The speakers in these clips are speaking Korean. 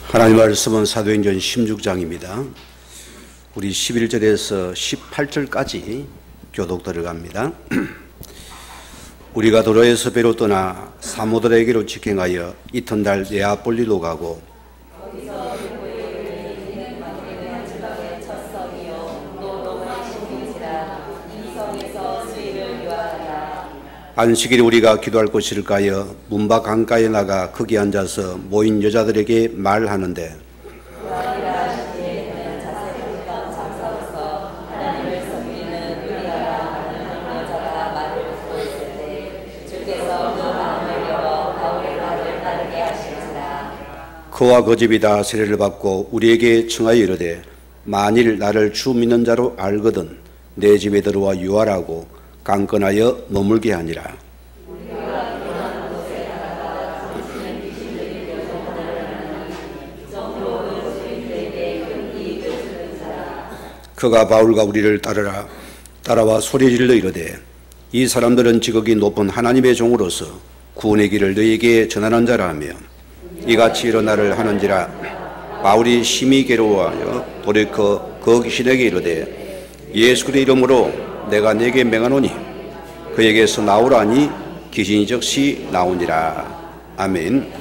하나님 말씀은 사도행전 16장입니다. 우리 11절에서 18절까지 교독 들어갑니다. 우리가 도로에서 배로 떠나 사모들에게로 직행하여 이튿날 네아폴리로 가고 안식일에 우리가 기도할 곳일까 하여 문밖 강가에 나가 거기 앉아서 모인 여자들에게 말하는데 그와 그 집이 다 세례를 받고 우리에게 청하여 이르되 만일 나를 주 믿는 자로 알거든 내 집에 들어와 유하라고 강권하여 머물게 하니라. 그가 바울과 우리를 따라와 소리질러 이르되 이 사람들은 지극히 높은 하나님의 종으로서 구원의 길을 너희에게 전하는 자라 하며 이같이 일어나를 하는지라. 바울이 심히 괴로워하여 돌이켜 그 귀신에게 이르되 예수 그리스도의 이름으로 내가 네게 명하노니 그에게서 나오라니 귀신이 즉시 나오니라. 아멘.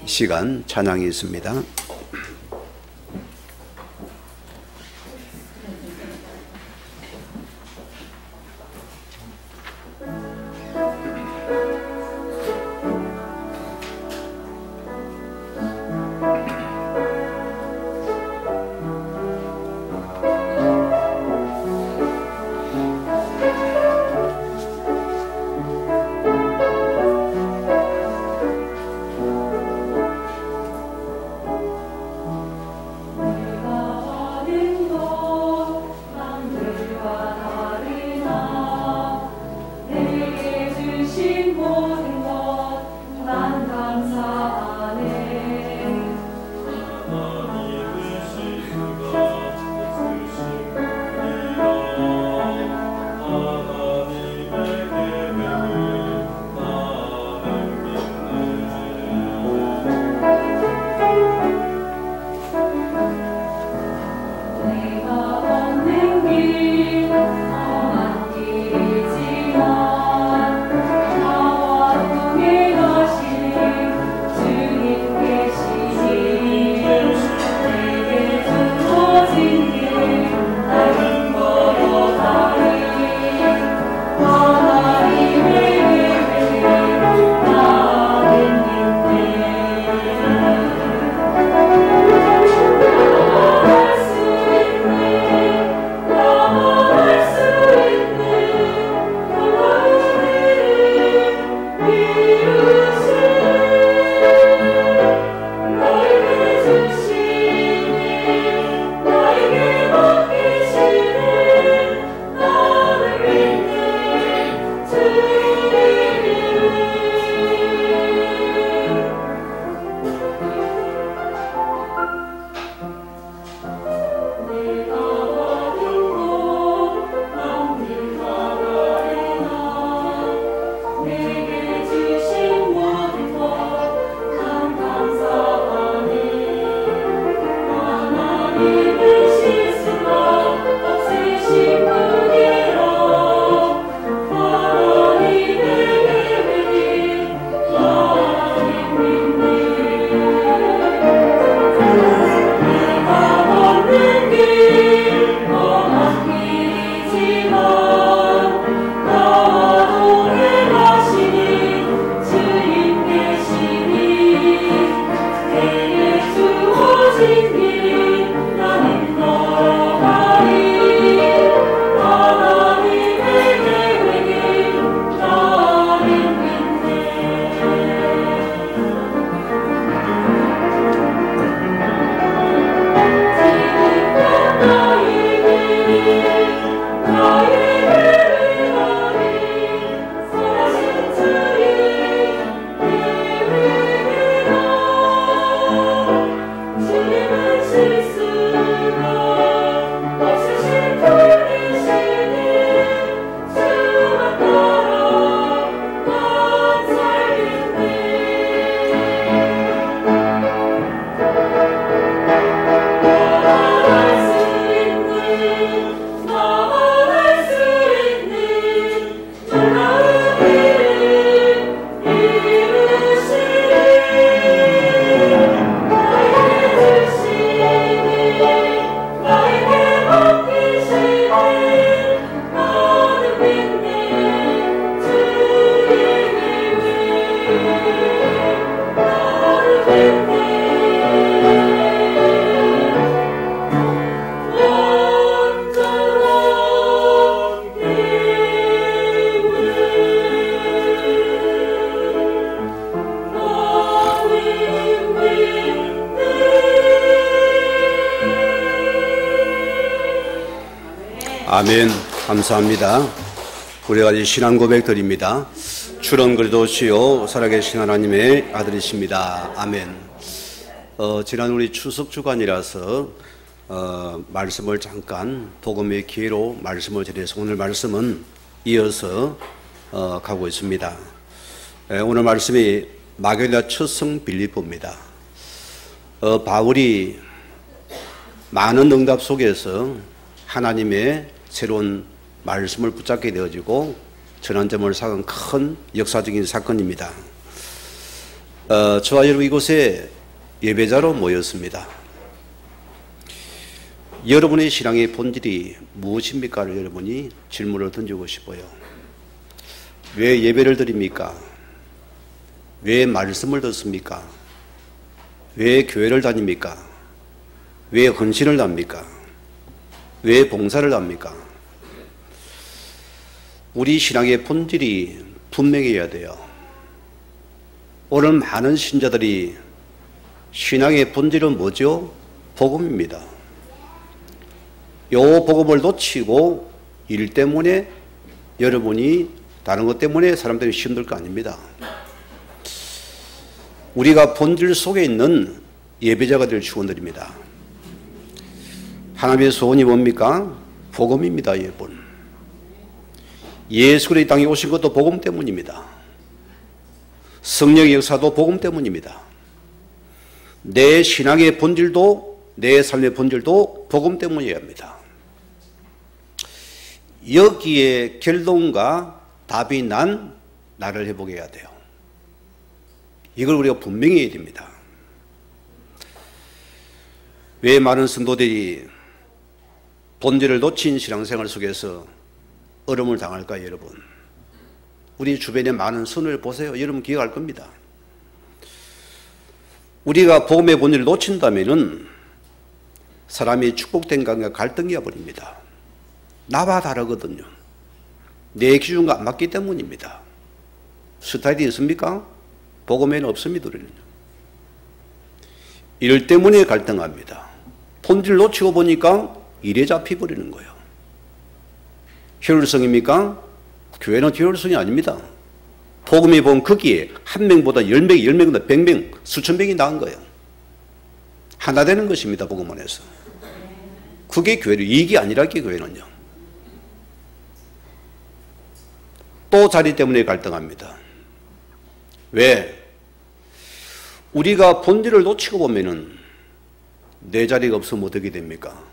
시간 찬양이 있습니다. 아멘. 감사합니다. 우리가 이제 신앙 고백 드립니다. 주는 그리스도시요 살아계신 하나님의 아들이십니다. 아멘. 지난 우리 추석 주간이라서 말씀을 잠깐 복음의 기회로 말씀을 드려서 오늘 말씀은 이어서 가고 있습니다. 오늘 말씀이 마게도냐 첫 성 빌립보입니다. 바울이 많은 응답 속에서 하나님의 새로운 말씀을 붙잡게 되어지고 전환점을 쌓은 큰 역사적인 사건입니다. 저와 여러분 이곳에 예배자로 모였습니다. 여러분의 신앙의 본질이 무엇입니까?를 여러분이 질문을 던지고 싶어요. 왜 예배를 드립니까? 왜 말씀을 듣습니까? 왜 교회를 다닙니까? 왜 헌신을 합니까? 왜 봉사를 합니까? 우리 신앙의 본질이 분명해야 돼요. 오늘 많은 신자들이 신앙의 본질은 뭐죠? 복음입니다. 요 복음을 놓치고 일 때문에 여러분이 다른 것 때문에 사람들이 힘들 거 아닙니다. 우리가 본질 속에 있는 예배자가 될 축원드립니다. 하나님의 소원이 뭡니까? 복음입니다, 여러분. 예수 그리스도의 땅에 오신 것도 복음 때문입니다. 성령의 역사도 복음 때문입니다. 내 신앙의 본질도 내 삶의 본질도 복음 때문이어야 합니다. 여기에 결론과 답이 난 나를 회복해야 돼요. 이걸 우리가 분명히 해야 됩니다. 왜 많은 성도들이 본질을 놓친 신앙생활 속에서 어려움을 당할까요, 여러분? 우리 주변에 많은 선을 보세요. 여러분 기억할 겁니다. 우리가 복음의 본질을 놓친다면은 사람이 축복된 관계가 갈등이어 버립니다. 나와 다르거든요. 내 기준과 안 맞기 때문입니다. 스타일이 있습니까? 복음에는 없습니다, 우리는. 이럴 때문에 갈등합니다. 본질 놓치고 보니까 일에 잡혀버리는 거예요. 효율성입니까? 교회는 효율성이 아닙니다. 복음이 보면 거기에 한 명보다 10명, 10명보다 100명, 수천 명이 나은 거예요. 하나 되는 것입니다, 복음 안에서. 그게 교회로 이익이 아니라기 교회는요. 또 자리 때문에 갈등합니다. 왜? 우리가 본질을 놓치고 보면은 내 자리가 없으면 어떻게 됩니까?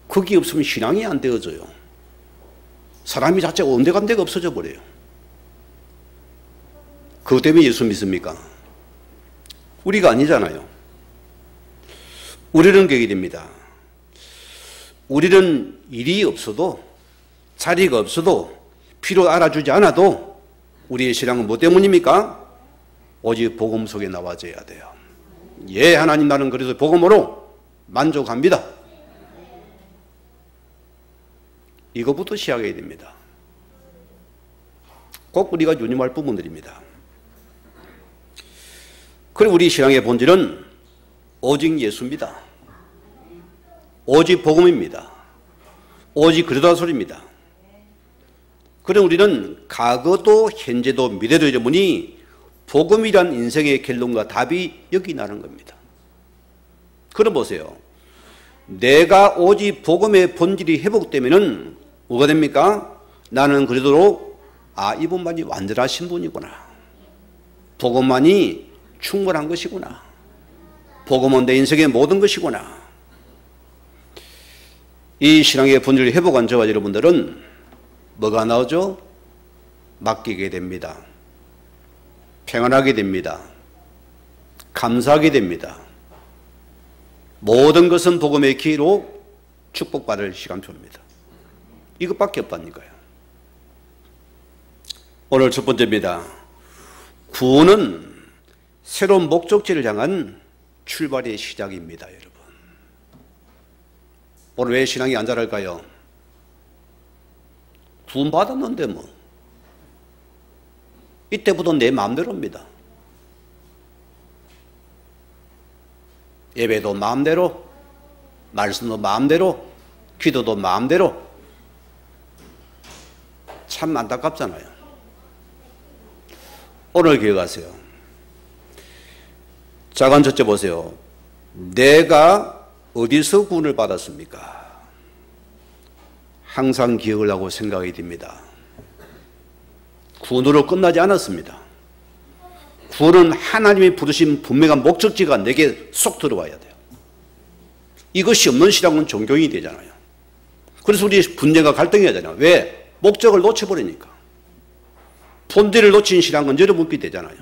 거기 없으면 신앙이 안 되어져요. 사람이 자체가 온데간데가 없어져 버려요. 그것 때문에 예수 믿습니까? 우리가 아니잖아요. 우리는 그게 됩니다. 우리는 일이 없어도 자리가 없어도 필요 알아주지 않아도 우리의 신앙은 뭐 때문입니까? 오직 복음 속에 나와져야 돼요. 예, 하나님 나는 그래서 복음으로 만족합니다. 이것부터 시작해야 됩니다. 꼭 우리가 유념할 부분들입니다. 그리고 우리 신앙의 본질은 오직 예수입니다. 오직 복음입니다. 오직 그러다 소리입니다. 그럼 우리는 과거도 현재도 미래도 여러분이 복음이란 인생의 결론과 답이 여기 나는 겁니다. 그럼 보세요. 내가 오직 복음의 본질이 회복되면은 뭐가 됩니까? 나는 그래도 이분만이 완전하신 분이구나. 복음만이 충분한 것이구나. 복음은 내 인생의 모든 것이구나. 이 신앙의 본질을 회복한 저와 여러분들은 뭐가 나오죠? 맡기게 됩니다. 평안하게 됩니다. 감사하게 됩니다. 모든 것은 복음의 기회로 축복받을 시간표입니다. 이것밖에 없다니까요. 오늘 첫 번째입니다. 구원은 새로운 목적지를 향한 출발의 시작입니다, 여러분. 오늘 왜 신앙이 안 자랄까요? 구원 받았는데 뭐 이때부터 내 마음대로입니다. 예배도 마음대로, 말씀도 마음대로, 기도도 마음대로. 참 안타깝잖아요. 오늘 기억하세요. 자간 첫째 보세요. 내가 어디서 구원을 받았습니까? 항상 기억을 하고 생각이 됩니다. 구원으로 끝나지 않았습니다. 구원은 하나님이 부르신 분명한 목적지가 내게 쏙 들어와야 돼요. 이것이 없는 신앙은 종교인이 되잖아요. 그래서 우리 분쟁과 갈등이 하잖아요. 왜? 목적을 놓쳐버리니까. 본질을 놓친 신앙은 여러분께 되잖아요.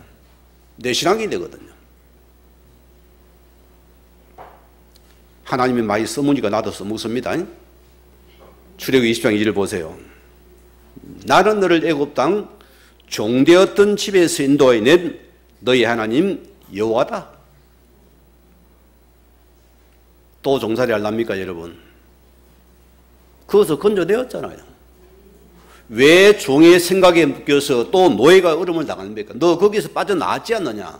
내 신앙이 되거든요. 하나님이 많이 써무니까 나도 써먹습니다. 출애굽기 20장 2절 보세요. 나는 너를 애굽 땅 종되었던 집에서 인도하여 낸 너희 하나님 여호와다. 또 종살이 할랍니까 여러분? 거기서 건져내었잖아요. 왜 종의 생각에 묶여서 또 노예가 어려움을 당합니까? 너 거기서 빠져나왔지 않느냐?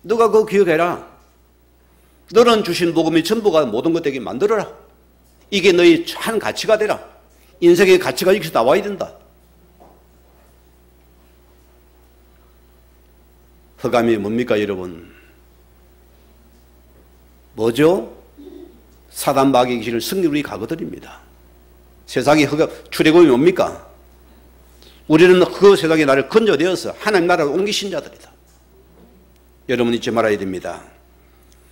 너가 그거 기억해라. 너는 주신 복음이 전부가 모든 것 되게 만들어라. 이게 너희 한 가치가 되라. 인생의 가치가 여기서 나와야 된다. 흑암이 뭡니까 여러분? 뭐죠? 사단 마귀의 귀신을 승리로 우리 가거들입니다. 세상의 흑암, 출애굽이 뭡니까? 우리는 그 세상에 나를 건져내어서 하나님 나라로 옮기신 자들이다. 여러분 잊지 말아야 됩니다.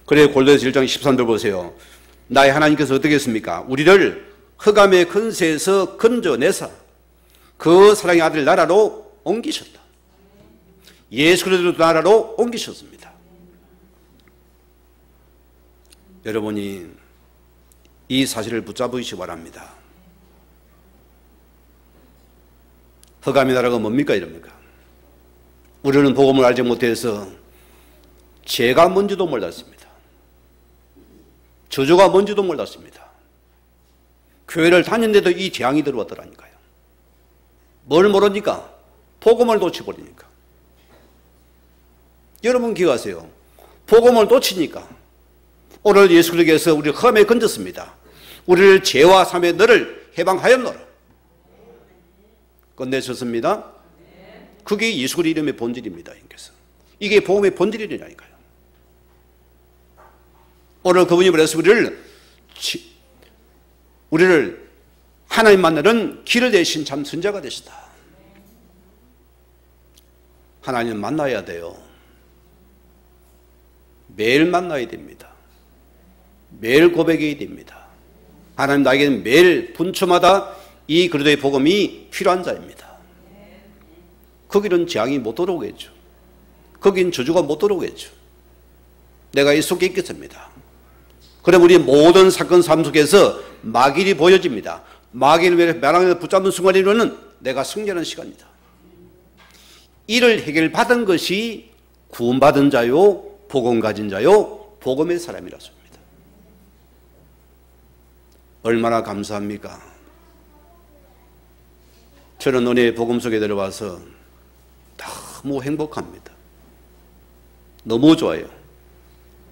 그래 골로새서 1장 13절 보세요. 나의 하나님께서 어떻게 했습니까? 우리를 흑암의 근세에서 건져내사 그 사랑의 아들 나라로 옮기셨다. 예수 그리스도 나라로 옮기셨습니다. 여러분이 이 사실을 붙잡으시기 바랍니다. 흑암의 나라가 뭡니까 이럽니까? 우리는 복음을 알지 못해서 죄가 뭔지도 몰랐습니다. 저주가 뭔지도 몰랐습니다. 교회를 다녔는데도 이 재앙이 들어왔더라니까요. 뭘 모르니까? 복음을 놓쳐버리니까. 여러분 기억하세요. 복음을 놓치니까 오늘 예수 그리스도께서 우리를 흑암에 건졌습니다. 우리를 죄와 삶의 너를 해방하였노라. 끝내셨습니다. 그게 예수 그리스도 이름의 본질입니다. 이게 복음의 본질이라니까요. 오늘 그분이 그래서 우리를 하나님 만나는 길을 대신 참 선자가 되시다. 하나님 만나야 돼요. 매일 만나야 됩니다. 매일 고백해야 됩니다. 하나님 나에게는 매일 분초마다 이 그리스도의 복음이 필요한 자입니다. 거기는 재앙이 못 들어오겠죠. 거긴 저주가 못 들어오겠죠. 내가 이 속에 있겠습니다. 그럼 우리 모든 사건 삶 속에서 마귀이 보여집니다. 마귀를 멸망에 붙잡는 순간이로는 내가 승리하는 시간이다. 이를 해결받은 것이 구원받은 자요, 복음 가진 자요, 복음의 사람이라습니다. 얼마나 감사합니까? 저는 은혜의 복음 속에 들어와서 너무 행복합니다. 너무 좋아요.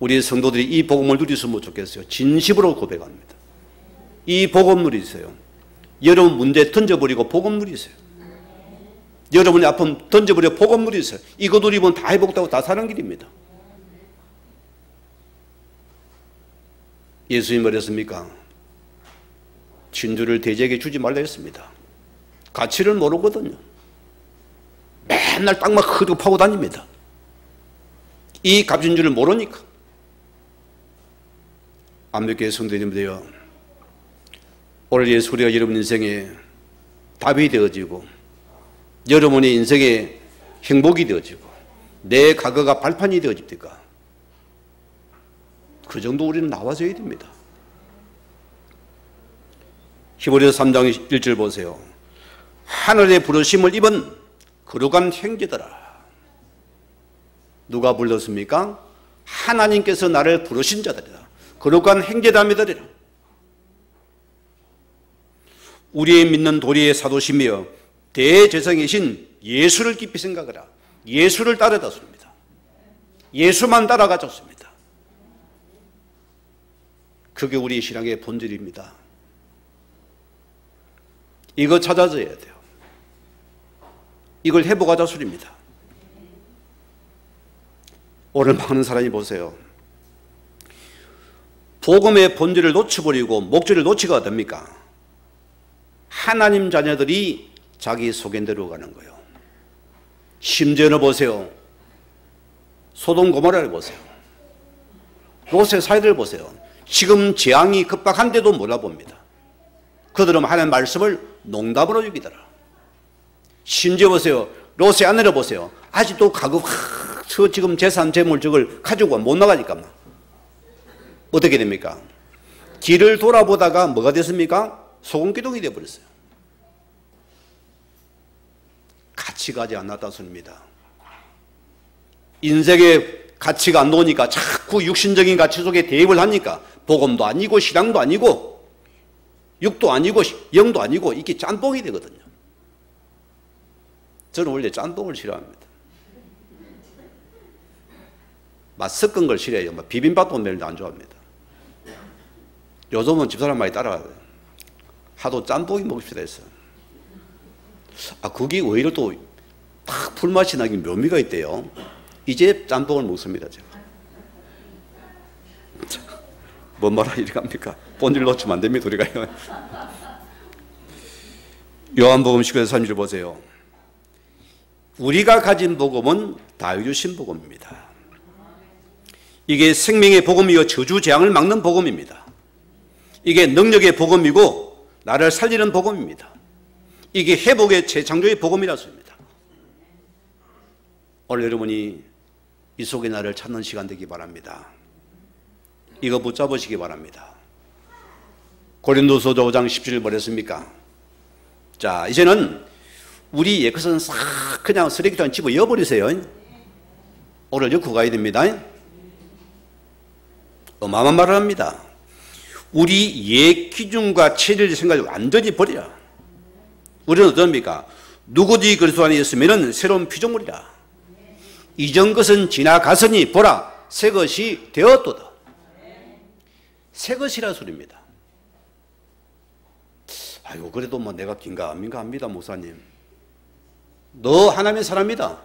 우리 성도들이 이 복음을 누리셨으면 좋겠어요. 진심으로 고백합니다. 이 복음 누리세요. 여러분 문제 던져버리고 복음 누리세요. 여러분의 아픔 던져버리고 복음 누리세요. 이거 누리면 다 회복되고 다 사는 길입니다. 예수님이 뭐랬습니까? 진주를 돼지에게 주지 말라 했습니다. 가치를 모르거든요. 맨날 땅만 크고 파고 다닙니다. 이 값인 줄을 모르니까. 암벽교회 성도님들이여, 오늘 예수 그리스도가 여러분 인생에 답이 되어지고 여러분의 인생에 행복이 되어지고 내 과거가 발판이 되어집니까? 그 정도 우리는 나와줘야 됩니다. 히브리서 3장 1절 보세요. 하늘의 부르심을 입은 거룩한 형제들아. 누가 불렀습니까? 하나님께서 나를 부르신 자들이다. 거룩한 형제자매들이라. 우리의 믿는 도리의 사도시며 대제사장이신 예수를 깊이 생각하라. 예수를 따라갔습니다. 예수만 따라가졌습니다. 그게 우리 신앙의 본질입니다. 이거 찾아져야 돼요. 이걸 회복하자 소리입니다. 오늘 많은 사람이 보세요. 복음의 본질을 놓쳐버리고 목적을 놓치가 됩니까? 하나님 자녀들이 자기 속인대로 가는 거예요. 심지어는 보세요. 소돔 고모라를 보세요. 롯의 사이를 보세요. 지금 재앙이 급박한데도 몰라봅니다. 그들은 하나님의 말씀을 농담으로 여기더라. 심지어 보세요. 롯의 아내를 보세요. 아직도 저 지금 재산 재물 저걸 가지고 못 나가니까 어떻게 됩니까? 길을 돌아보다가 뭐가 됐습니까? 소금기둥이 되어버렸어요. 같이 가지 않았다 소리입니다. 인생의 가치가 안 나오니까 자꾸 육신적인 가치 속에 대입을 하니까 복음도 아니고 신앙도 아니고 육도 아니고 영도 아니고 이게 짬뽕이 되거든요. 저는 원래 짬뽕을 싫어합니다. 맛 섞은 걸 싫어해요. 비빔밥도 별로 안 좋아합니다. 요즘은 집사람 많이 따라가요. 하도 짬뽕이 먹읍시다 했어요. 그게 오히려 또 딱 불맛이 나긴 묘미가 있대요. 이제 짬뽕을 먹습니다, 제가. 뭔 말하 이리 갑니까? 본질 놓치면 안 됩니다, 우리가요. 요한복음 19장 3절 보세요. 우리가 가진 복음은 다윗 주신 복음입니다. 이게 생명의 복음이요 저주 재앙을 막는 복음입니다. 이게 능력의 복음이고 나를 살리는 복음입니다. 이게 회복의 재창조의 복음이라 소입니다. 오늘 여러분이 이 속에 나를 찾는 시간 되기 바랍니다. 이거 붙잡으시기 바랍니다. 고린도서 5장 17절 뭐랬습니까? 자, 이제는 우리 옛것은 싹 그냥 쓰레기통에 집어 넣어버리세요. 오늘 엮고 가야 됩니다. 어마어마한 말을 합니다. 우리 옛 기준과 체질 생각을 완전히 버리라. 우리는 어떻습니까? 누구든지 그리스도 안에 있으면 새로운 피조물이라. 이전 것은 지나갔으니 보라 새 것이 되었도다. 새 것이라 소리입니다. 아이고 그래도 내가 긴가민가 합니다. 목사님. 너 하나님의 사람이다.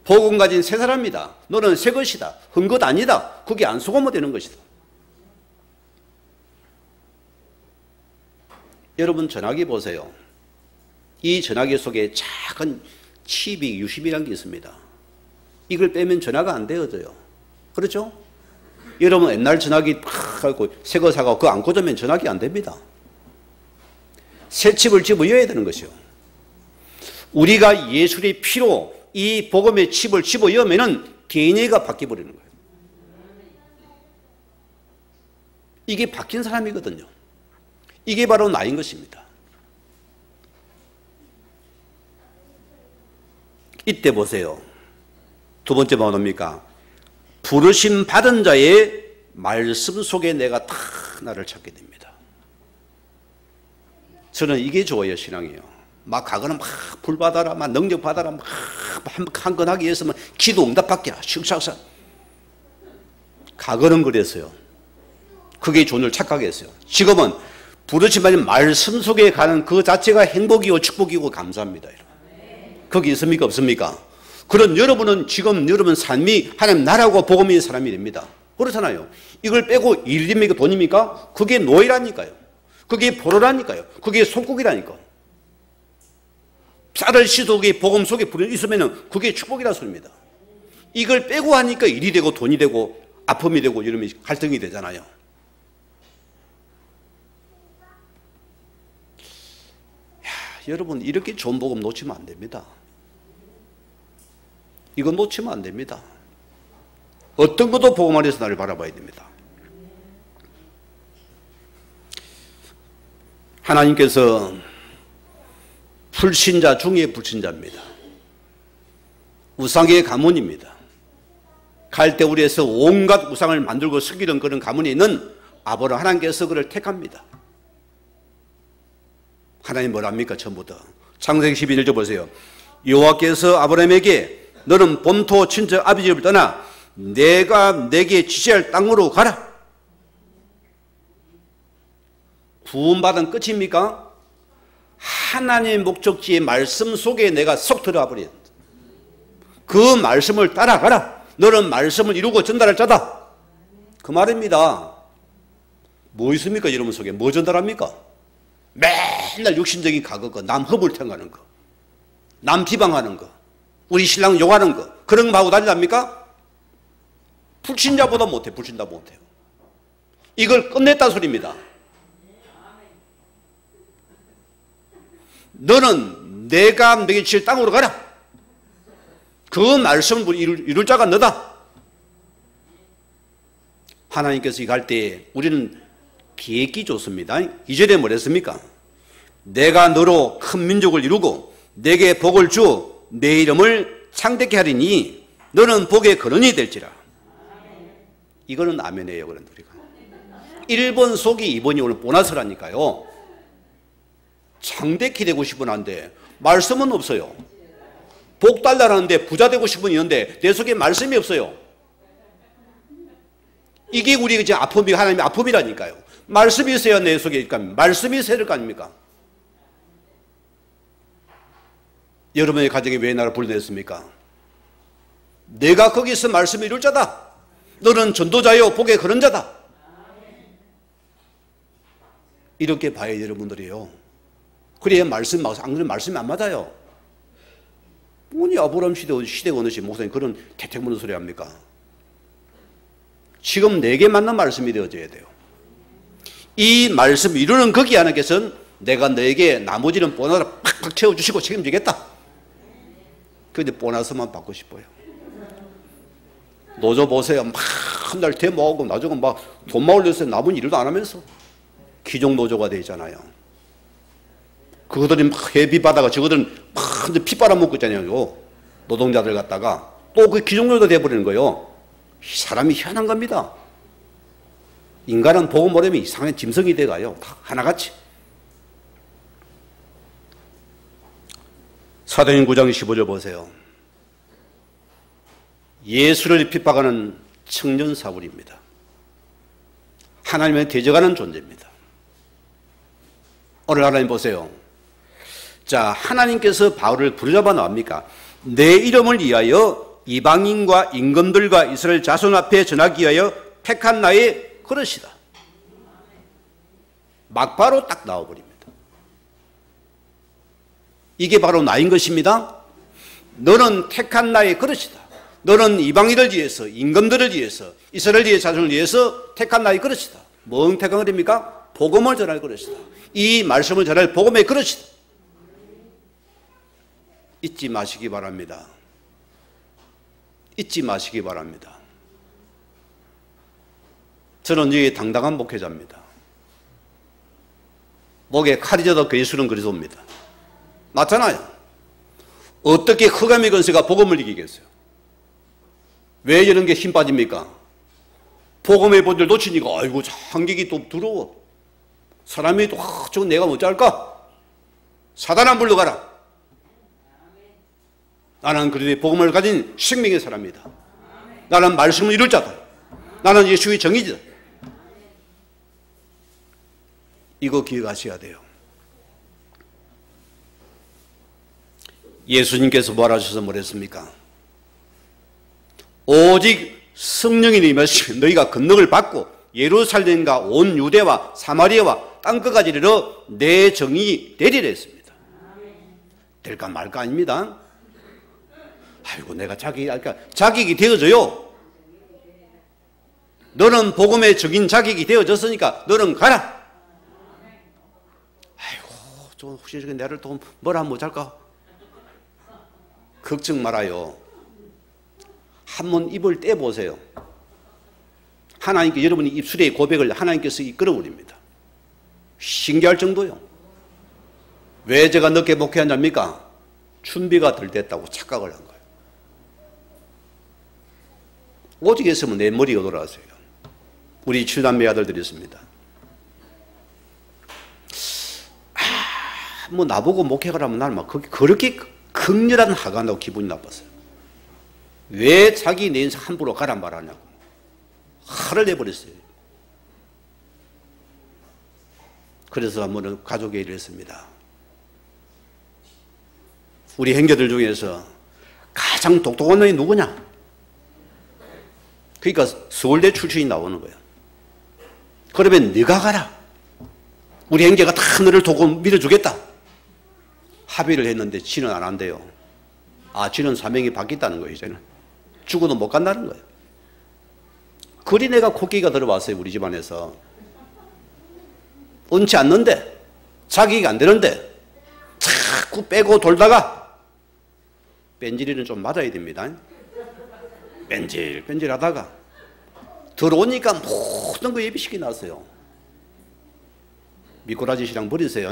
복음 가진 새 사람이다. 너는 새 것이다. 흠 것 아니다. 그게 안 속으면 되는 것이다. 여러분 전화기 보세요. 이 전화기 속에 작은 칩이 유심이라는 게 있습니다. 이걸 빼면 전화가 안 되어져요. 그렇죠? 여러분 옛날 전화기 팍 하고 새 거 사고 그거 안 꽂으면 전화기 안 됩니다. 새 칩을 집어넣어야 되는 것이요. 우리가 예수의 피로 이 복음의 칩을 집어넣으면 DNA가 바뀌어버리는 거예요. 이게 바뀐 사람이거든요. 이게 바로 나인 것입니다. 이때 보세요. 두 번째 뭐가 뭡니까? 부르심 받은 자의 말씀 속에 내가 다 나를 찾게 됩니다. 저는 이게 좋아요, 신앙이요. 막 가거나 막 불받아라, 막 능력 받아라, 막 한 건 하기 위해서 막 기도 응답 받기야, 슉샥샥. 가거는 그랬어요. 그게 존을 착각하게 했어요. 지금은 부르심 받은 말씀 속에 가는 그 자체가 행복이고 축복이고 감사합니다. 거기 있습니까? 없습니까? 그런 여러분은 지금 여러분 삶이 하나님 나라고 복음의 사람이 됩니다. 그렇잖아요. 이걸 빼고 일입니까? 돈입니까? 그게 노예라니까요. 그게 포로라니까요. 그게 속국이라니까. 쌀을 씻어오게 복음 속에 불이 있으면 그게 축복이라 소리입니다. 이걸 빼고 하니까 일이 되고 돈이 되고 아픔이 되고 이러면 갈등이 되잖아요. 여러분 이렇게 좋은 복음 놓치면 안 됩니다. 이건 놓치면 안 됩니다. 어떤 것도 복음 안에서 나를 바라봐야 됩니다. 하나님께서 불신자 중에 불신자입니다. 우상의 가문입니다. 갈대우리에서 온갖 우상을 만들고 섬기던 그런 가문에 있는 아브라함 하나님께서 그를 택합니다. 하나님 뭐랍니까? 처음부터 창세기 12절 보세요. 여호와께서 아브라함에게 너는 본토 친척 아비집을 떠나 내가 내게 지시할 땅으로 가라. 구원받은 끝입니까? 하나님의 목적지의 말씀 속에 내가 쏙 들어가 버린, 그 말씀을 따라가라. 너는 말씀을 이루고 전달할 자다. 그 말입니다. 뭐 있습니까? 여러분 속에 뭐 전달합니까? 맨날 육신적인 가거거, 남 허물탱하는 거, 남 비방하는 거, 우리 신랑 욕하는 거, 그런 거 하고 다니랍니까? 불신자보다 못해. 불신자 못해요. 이걸 끝냈다는 소리입니다. 너는 내가 먹이칠 땅으로 가라. 그 말씀을 이룰 자가 너다. 하나님께서 갈 때 우리는 계획이 좋습니다. 2절에 뭐랬습니까? 내가 너로 큰 민족을 이루고 내게 복을 주어 내 이름을 창대케 하리니 너는 복의 근원이 될지라. 이거는 아멘이에요. 그런 우리가 1번 속이 2번이 오늘 보너스라니까요. 창대케 되고 싶은 한데 말씀은 없어요. 복 달라는데 부자 되고 싶은 있는데 내 속에 말씀이 없어요. 이게 우리 이제 아픔이, 하나님의 아픔이라니까요. 말씀이 있어야 내 속에 있을까? 말씀이 있어야 될 거 아닙니까? 여러분의 가정에 왜 나를 불러냈습니까? 내가 거기서 말씀을 이룰 자다. 너는 전도자요 복의 그런 자다. 이렇게 봐야 여러분들이요. 그래야 말씀, 안 그러면 말씀이 안 맞아요. 뭐니 아브라함 시대 어느 시 목사님 그런 대택무는 소리 합니까? 지금 내게 맞는 말씀이 되어져야 돼요. 이 말씀 이루는 거기 하나님께서는 내가 너에게 나머지는 보너스를 팍팍 채워주시고 책임지겠다. 그런데 보너스만 받고 싶어요. 노조 보세요. 막 한 달 대모하고 나중에 막 돈만 올려서 남은 일도 안 하면서 귀족 노조가 되잖아요. 그거들이 막 회비 받아가 저거들은 막 피 빨아먹고 있잖아요. 노동자들 갖다가 또 그 귀족 노조가 돼버리는 거예요. 사람이 희한한 겁니다. 인간은 보고 모르면 이상한 짐승이 돼가요. 다 하나같이. 사도행 9장 15절 보세요. 예수를 핍박하는 청년 사울입니다. 하나님의 대적하는 존재입니다. 오늘 하나님 보세요. 자, 하나님께서 바울을 부르잡아 나옵니까? 내 이름을 위하여 이방인과 임금들과 이스라엘 자손 앞에 전하기 위하여 택한 나의 그릇이다. 막바로 딱 나와버립니다. 이게 바로 나인 것입니다. 너는 택한 나의 그릇이다. 너는 이방인을 위해서, 임금들을 위해서, 이스라엘 자손을 위해서 택한 나의 그릇이다. 뭔 택한 그릇입니까? 복음을 전할 그릇이다. 이 말씀을 전할 복음의 그릇이다. 잊지 마시기 바랍니다. 잊지 마시기 바랍니다. 저는 여기 당당한 목회자입니다. 목에 칼이 져도 예수는 그리스도입니다. 맞잖아요. 어떻게 흑암의 권세가 복음을 이기겠어요? 왜 이런 게 힘 빠집니까? 복음의 본질 놓치니까 아이고 한객이 또 두려워. 사람이 또 저건 내가 어찌할까? 사단아 물러가라. 나는 그들의 복음을 가진 생명의 사람이다. 나는 말씀을 이룰 자다. 나는 예수의 정의지다. 이거 기억하셔야 돼요. 예수님께서 말하셔서 뭐랬습니까? 오직 성령이 임하시면 너희가 권능을 받고 예루살렘과 온 유대와 사마리아와 땅끝까지 이르러 내 정의 되리라 했습니다. 될까 말까 아닙니다. 아이고 내가 자격이 되어져요. 너는 복음의 적인 자격이 되어졌으니까 너는 가라. 아이고 저 혹시 내를 또 뭐라 하면 못할까? 걱정 말아요. 한번 입을 떼보세요. 하나님께 여러분이 입술의 고백을 하나님께서 이끌어버립니다. 신기할 정도요. 왜 제가 늦게 목회하냐입니까? 준비가 덜 됐다고 착각을 한 거예요. 오직 했으면 내 머리가 돌아가세요. 우리 칠남매 아들들이 있습니다. 뭐 나보고 목회하라면 나는 막 그렇게 극렬한 하간다고 기분이 나빴어요. 왜 자기 내 인생 함부로 가란 말하냐고 화를 내버렸어요. 그래서 한번 가족에 이랬습니다. 우리 형제들 중에서 가장 똑똑한 놈이 누구냐? 그러니까 서울대 출신이 나오는 거예요. 그러면 네가 가라. 우리 형제가 다 너를 도고 밀어주겠다. 합의를 했는데 지는 안 한대요. 아, 지는 사명이 바뀌었다는 거예요. 이제는 죽어도 못 간다는 거예요. 그리 내가 코끼리가 들어왔어요. 우리 집안에서. 얹지 않는데, 자기가 안 되는데 자꾸 빼고 돌다가 뺀질이는 좀 맞아야 됩니다. 뺀질 하다가 들어오니까 모든 거 예비시키 놨어요. 미꾸라지 시장 버리세요.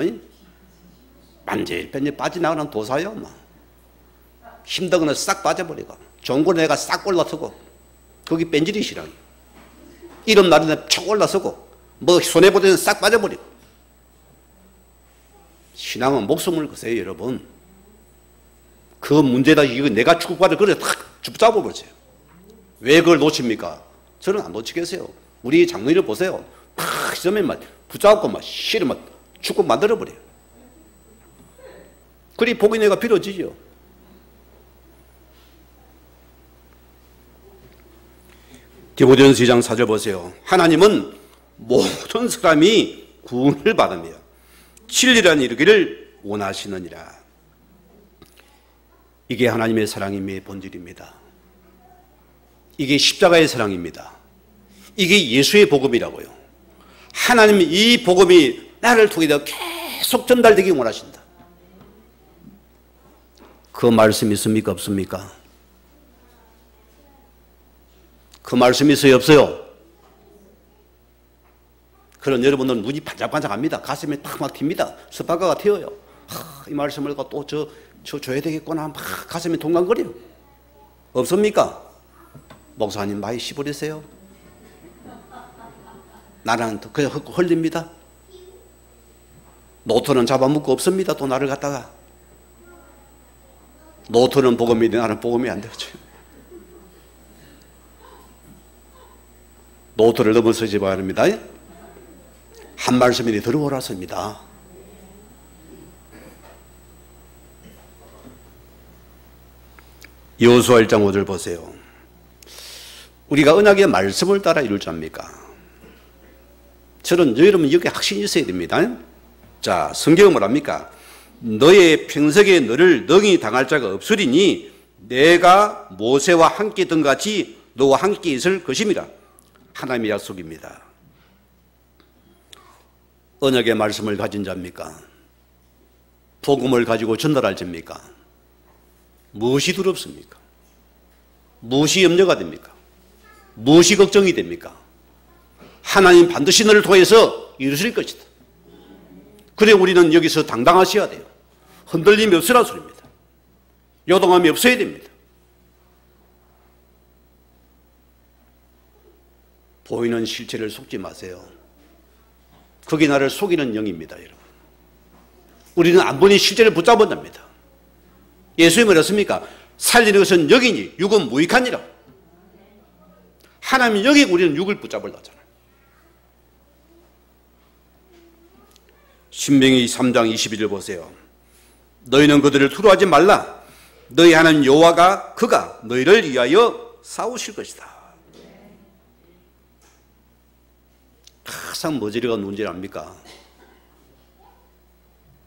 만질 빠져나가는 도사요. 힘든 거는 싹 빠져버리고 좋은 거는 내가 싹 올라서고 거기 뺀질이 시장이 이름 나는데 쭉 올라서고 뭐 손해보더니 싹 빠져버리고. 신앙은 목숨을 거세요, 여러분. 그 문제다. 이거 내가 축복받을 그래 탁 붙잡아버려요. 왜 그걸 놓칩니까? 저는 안 놓치겠어요. 우리 장로님을 보세요. 탁 시점에 붙잡고 실을 축복 만들어버려요. 그리 복이 내가 빌어지죠. 디모데전서 2장 4절 보세요. 하나님은 모든 사람이 구원을 받으며 진리란 이르기를 원하시느니라. 이게 하나님의 사랑임의 본질입니다. 이게 십자가의 사랑입니다. 이게 예수의 복음이라고요. 하나님이 이 복음이 나를 통해 계속 전달되기 원하신다. 그 말씀 있습니까? 없습니까? 그 말씀이 있어요? 없어요? 그런 여러분들은 눈이 반짝반짝합니다. 가슴이 탁 막힙니다. 스파가가 튀어요. 이 말씀을 또 저 줘야 되겠구나. 막 가슴이 동강거려요. 없습니까? 목사님 많이 씹어리세요. 나는 그냥 흘립니다. 노트는 잡아먹고 없습니다. 또 나를 갖다가. 노트는 복음인데 나는 복음이 안 되죠. 노트를 넘어서지 바랍니다. 한 말씀이 들어오랐습니다. 여호수아 1장 5절 보세요. 우리가 언약의 말씀을 따라 이룰 자입니까? 저는 여러분 여기 확신이 있어야 됩니다. 자, 성경은 뭐랍니까? 너의 평생에 너를 능히 당할 자가 없으리니 내가 모세와 함께 있던 같이 너와 함께 있을 것임이라. 하나님의 약속입니다. 언약의 말씀을 가진 자입니까? 복음을 가지고 전달할 자입니까? 무엇이 두렵습니까? 무엇이 염려가 됩니까? 무엇이 걱정이 됩니까? 하나님 반드시 너를 통해서 이루실 것이다. 그래 우리는 여기서 당당하셔야 돼요. 흔들림이 없으라 소리입니다. 요동함이 없어야 됩니다. 보이는 실체를 속지 마세요. 그게 나를 속이는 영입니다, 여러분. 우리는 안 보니 실체를 붙잡아냅니다. 예수님이 그랬습니까? 살리는 것은 영이니 육은 무익하니라. 하나님이 영이고 우리는 육을 붙잡으려잖아요. 신명기 3장 22절 보세요. 너희는 그들을 두려워하지 말라. 너희 하나님 여호와가 그가 너희를 위하여 싸우실 것이다. 항상 머저리가 누군지 압니까?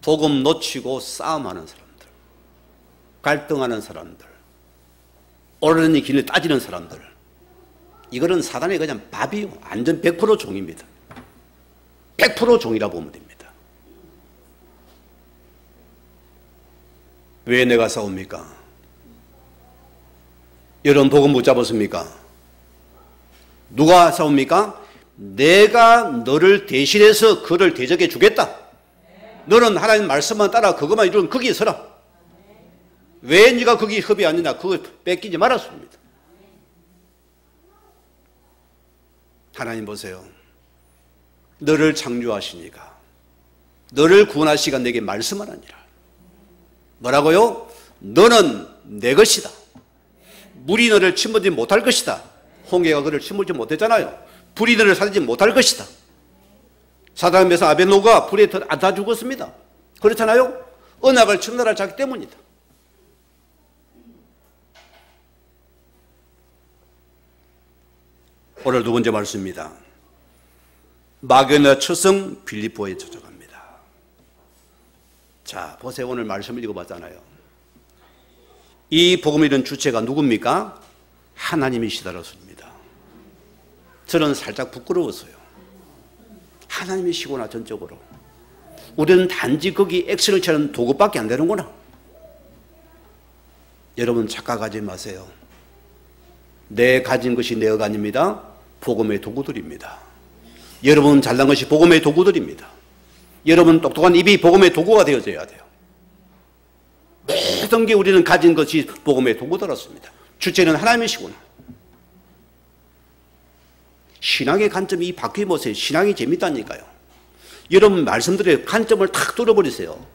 복음 놓치고 싸움하는 사람들, 갈등하는 사람들, 옳은 길을 따지는 사람들, 이거는 사단의 그냥 밥이요. 완전 100% 종입니다. 100% 종이라 보면 됩니다. 왜 내가 싸웁니까? 여러분 복음 못 잡았습니까? 누가 싸웁니까? 내가 너를 대신해서 그를 대적해 주겠다. 너는 하나님 말씀만 따라 그것만 이루면 거기에 서라. 왜 네가 거기 협의 안 했냐? 그거 뺏기지 말았습니다. 하나님 보세요. 너를 창조하시니까 너를 구원하시가 내게 말씀하라니라. 뭐라고요? 너는 내 것이다. 물이 너를 침몰지 못할 것이다. 홍해가 그를 침몰지 못했잖아요. 불이 너를 살리지 못할 것이다. 사단에서 아베노가 불에 안 다 죽었습니다. 그렇잖아요? 언약을 청나라를 잡기 때문이다. 오늘 두 번째 말씀입니다. 마게도냐 처성 빌립보에 도착합니다. 자, 보세요. 오늘 말씀을 읽어봤잖아요. 이 복음을 이룬 주체가 누굽니까? 하나님이시다라습니다. 저는 살짝 부끄러웠어요. 하나님이시구나, 전적으로. 우리는 단지 거기 액션을 취하는 도구밖에 안 되는구나. 여러분 착각하지 마세요. 내 가진 것이 내 것 아닙니다. 복음의 도구들입니다. 여러분 잘난 것이 복음의 도구들입니다. 여러분 똑똑한 입이 복음의 도구가 되어져야 돼요. 모든 게 우리는 가진 것이 복음의 도구들었습니다. 주체는 하나님이시구나. 신앙의 관점이 바뀌어보세요. 신앙이 재밌다니까요. 여러분 말씀들의 관점을 탁 뚫어버리세요.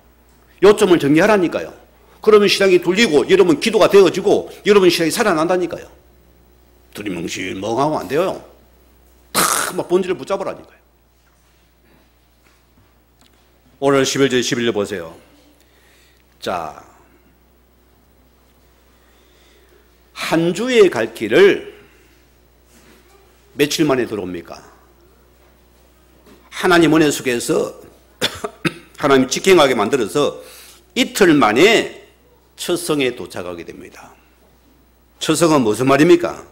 요점을 정리하라니까요. 그러면 신앙이 돌리고 여러분 기도가 되어지고 여러분 신앙이 살아난다니까요. 두리뭉실멍하고 안 돼요. 탁 막 본질을 붙잡으라니까요. 오늘 11절 11절 보세요. 자, 한 주에 갈 길을 며칠 만에 들어옵니까? 하나님 은혜 속에서 하나님 직행하게 만들어서 이틀 만에 처성에 도착하게 됩니다. 처성은 무슨 말입니까?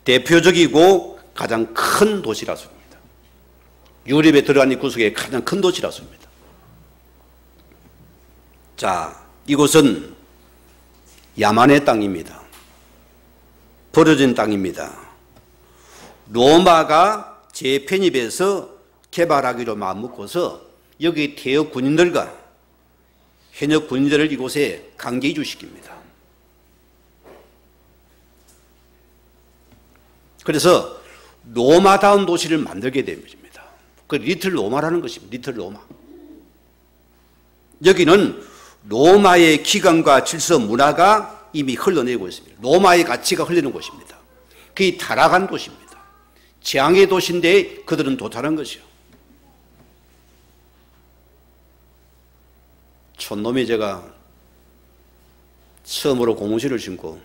대표적이고 가장 큰 도시라서입니다. 유럽에 들어간 이 구석에 가장 큰 도시라서입니다. 자, 이곳은 야만의 땅입니다. 버려진 땅입니다. 로마가 재편입해서 개발하기로 마음먹고서 여기 퇴역 군인들과 현역 군인들을 이곳에 강제 이주시킵니다. 그래서 로마다운 도시를 만들게 됩니다. 그 리틀 로마라는 것입니다. 리틀 로마. 여기는 로마의 기관과 질서 문화가 이미 흘러내고 있습니다. 로마의 가치가 흘리는 곳입니다. 그게 타락한 도시입니다. 재앙의 도시인데 그들은 도탈한 것이요. 촌놈이 제가 처음으로 고무실을 신고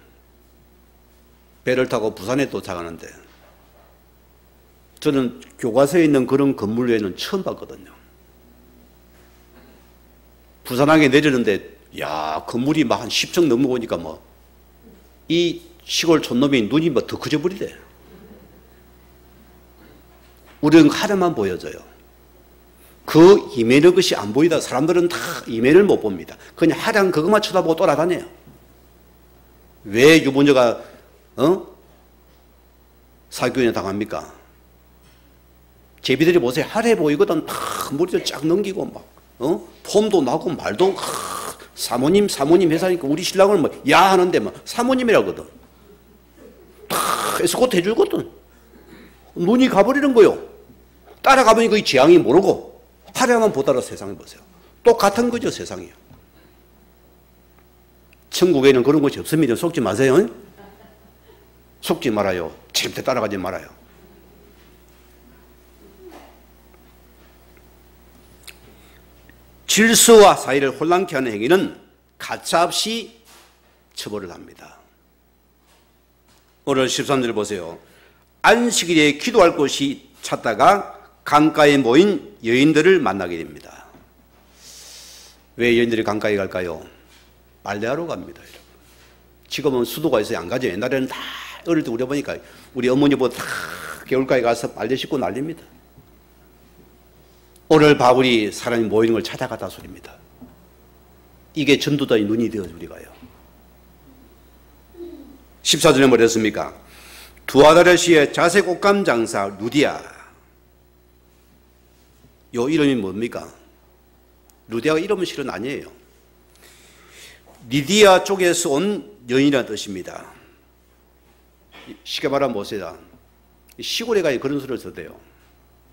배를 타고 부산에 도착하는데 저는 교과서에 있는 그런 건물 외에는 처음 봤거든요. 부산항에 내리는데 야, 건물이 막 한 10층 넘어오니까 뭐 이 시골 촌놈이 눈이 뭐 더 커져 버리대. 우리는 하나만 보여져요. 그 이면의 것이 안 보이다. 사람들은 다 이면을 못 봅니다. 그냥 하량 그것만 쳐다보고 돌아다녀요. 왜 유부녀가 사교인에 당합니까? 제비들이 보세요. 하래 보이거든. 다 머리도 쫙 넘기고 막 폼도 나고 말도 사모님 회사니까 우리 신랑을 뭐 야 하는데 막 사모님이라고 하거든. 다 에스코트 해주거든. 눈이 가버리는 거요. 따라가보니 그 재앙이 모르고 하려만 보다가 세상을 보세요. 똑같은 거죠, 세상이요. 천국에는 그런 것이 없습니다. 속지 마세요. 속지 말아요. 절대 따라가지 말아요. 질서와 사회를 혼란케 하는 행위는 가차없이 처벌을 합니다. 오늘 13절 보세요. 안식일에 기도할 곳이 찾다가 강가에 모인 여인들을 만나게 됩니다. 왜 여인들이 강가에 갈까요? 빨래하러 갑니다. 여러분. 지금은 수도가 있어요. 안 가죠. 옛날에는 다 어릴 때 우리 보니까 우리 어머니보다 다 겨울가에 가서 빨래 씻고 난립니다. 오늘 바울이 사람이 모이는 걸 찾아갔다 소리입니다. 이게 전도자의 눈이 되어서 우리가요. 14절에 뭐라 했습니까? 두아다르시의 자색 옷감 장사 루디아. 요 이름이 뭡니까? 루디아가 이름은 실은 아니에요. 리디아 쪽에서 온 여인이라는 뜻입니다. 쉽게 말하면 보세요. 시골에 가야 그런 소리를 써대요.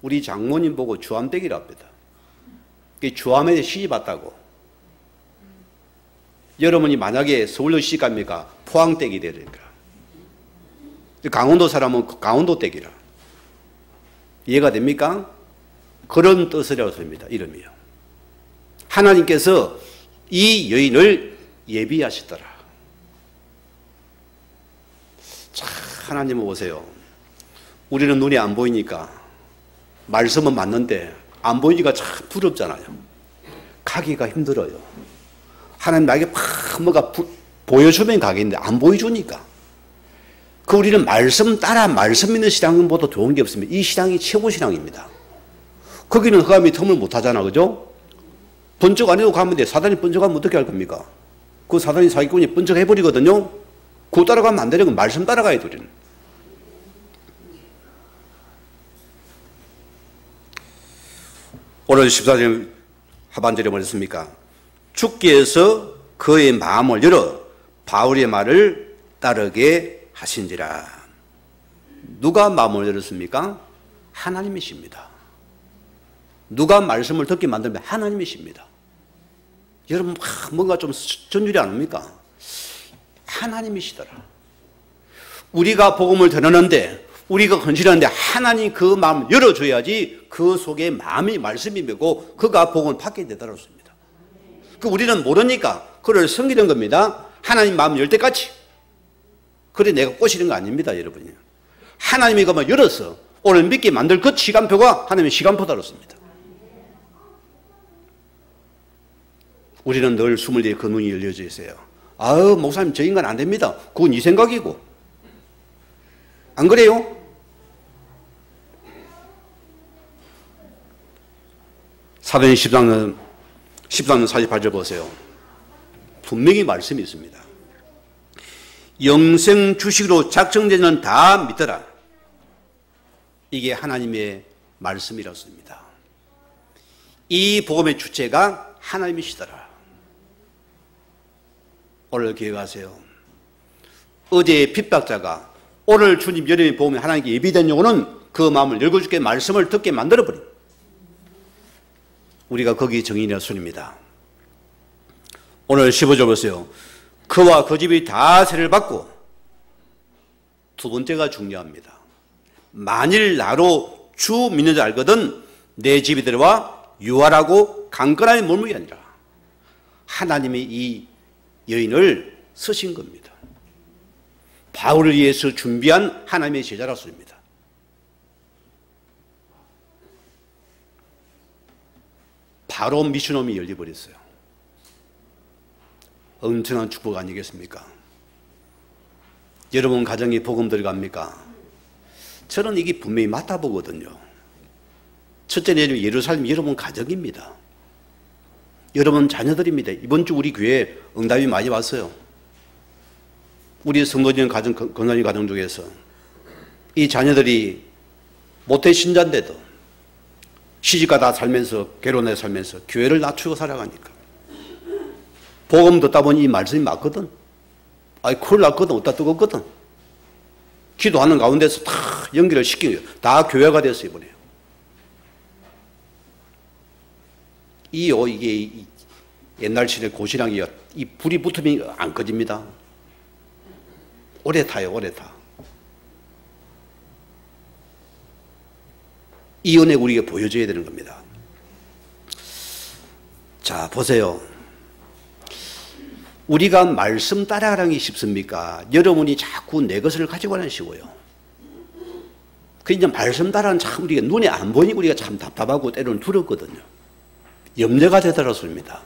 우리 장모님 보고 주암댁이라 합니다. 주암에 시집 왔다고. 여러분이 만약에 서울로 시집 갑니까? 포항댁이 되니까. 강원도 사람은 강원도댁이라. 이해가 됩니까? 그런 뜻이라고 씁니다. 이름이요. 하나님께서 이 여인을 예비하시더라. 자, 하나님은 보세요. 우리는 눈이 안 보이니까 말씀은 맞는데 안 보이니까 참 부럽잖아요. 가기가 힘들어요. 하나님 나에게 막 뭐가 보여주면 가겠는데 안 보여주니까. 그 우리는 말씀 따라 말씀 있는 신앙보다 좋은 게 없습니다. 이 신앙이 최고 신앙입니다. 거기는 흑암이 틈을 못 하잖아. 그죠? 번쩍 안 해도 가면 돼. 사단이 번쩍하면 어떻게 할 겁니까? 그 사단이 사기꾼이 번쩍해버리거든요. 그거 따라가면 안 되는 건 말씀 따라가야 돼, 우리는. 오늘 14절 하반절에 뭐랬습니까? 주께서 그의 마음을 열어 바울의 말을 따르게 하신지라. 누가 마음을 열었습니까? 하나님이십니다. 누가 말씀을 듣게 만들면 하나님이십니다. 여러분 뭔가 좀 전율이 안 옵니까? 하나님이시더라. 우리가 복음을 전하는데 우리가 헌신하는데 하나님 그 마음을 열어줘야지 그 속에 마음이 말씀이 메고 그가 복음을 받게 되더라습니다. 그 우리는 모르니까 그를 섬기는 겁니다. 하나님 마음을 열 때까지. 그래 내가 꼬시는 거 아닙니다, 여러분이. 하나님이 그만 열어서 오늘 믿게 만들 그 시간표가 하나님의 시간표다였습니다. 우리는 늘 24개 그 눈이 열려져 있어요. 아유, 목사님 저 인간 안 됩니다. 그건 네 생각이고. 안 그래요? 사도행 13년 48절 보세요. 분명히 말씀이 있습니다. 영생 주식으로 작정되는 다 믿더라. 이게 하나님의 말씀이었습니다. 이 복음의 주체가 하나님이시더라. 오늘 기억하세요. 어제의 핍박자가 오늘 주님 여름의 복음에 하나님께 예비된 영혼은 그 마음을 열고 죽게 말씀을 듣게 만들어버린 우리가 거기 정인이라 손입니다. 오늘 15절 보세요. 그와 그 집이 다 세를 받고, 두 번째가 중요합니다. 만일 나로 주 믿는 자 알거든 내 집이 들어와 유하라고 강건하게 머물게 아니라. 하나님이 이 여인을 쓰신 겁니다. 바울을 위해서 준비한 하나님의 제자라서입니다. 바로 미션홈이 열려버렸어요. 엄청난 축복 아니겠습니까? 여러분 가정에 복음 들어갑니까? 저는 이게 분명히 맞다 보거든요. 첫째는 예루살렘 여러분 가정입니다. 여러분 자녀들입니다. 이번 주 우리 교회에 응답이 많이 왔어요. 우리 성도님 가정, 건강이 가정 중에서 이 자녀들이 모태 신자인데도 시집가 다 살면서 결혼해 살면서 교회를 낮추고 살아가니까 복음 듣다 보니 이 말씀이 맞거든. 아이 큰일 났거든. 어디다 뜨겁거든. 기도하는 가운데서 다 연결을 시키는 거예요. 다 교회가 됐어요 이번에. 이게 옛날식의 고신앙이 이 불이 붙으면 안 꺼집니다. 오래 타요, 오래 타. 이 은혜 우리가 보여줘야 되는 겁니다. 자, 보세요. 우리가 말씀 따라가는 게 쉽습니까? 여러분이 자꾸 내 것을 가지고 다니시고요. 그 이제 말씀 따라가는 참 우리가 눈에 안 보이니까 우리가 참 답답하고 때로는 두렵거든요. 염려가 되더라습니다.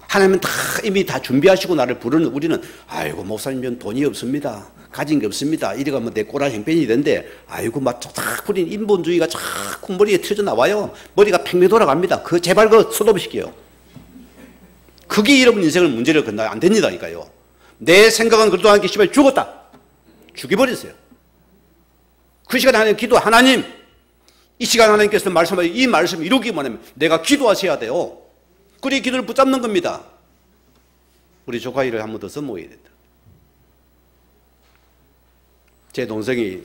하나님은 이미 다 준비하시고 나를 부르는 우리는 아이고 목사님 돈이 없습니다. 가진 게 없습니다. 이래가면 내 꼬라 형편이 되는데 아이고 막 우린 인본주의가 자꾸 머리에 튀어져 나와요. 머리가 팽팽 돌아갑니다. 그 제발 그 스톱시켜요. 그게 여러분 인생을 문제를 건너면 안 됩니다니까요. 내 생각은 그래도 하나님께 씨발 죽었다. 죽여버렸어요. 그 시간에 하나님 기도 하나님 이 시간 하나님께서 말씀하신 이 말씀 이루기만 하면 내가 기도하셔야 돼요. 그리 기도를 붙잡는 겁니다. 우리 조카 일을 한 번 더 써먹어야 된다. 제 동생이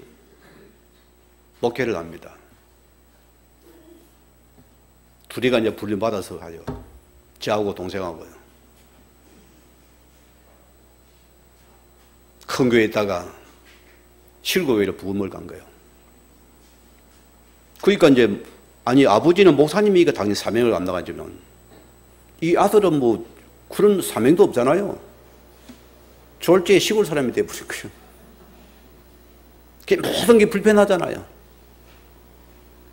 목회를 합니다. 둘이가 이제 불림받아서 가요. 저하고 동생하고요. 큰 교회에 있다가 실고교회로 부음을 간 거예요. 그러니까 이제 아니 아버지는 목사님이니까 당연히 사명을 감당하지만 이 아들은 뭐 그런 사명도 없잖아요. 졸지에 시골 사람이 돼버린 거예요. 그게 모든 게 불편하잖아요.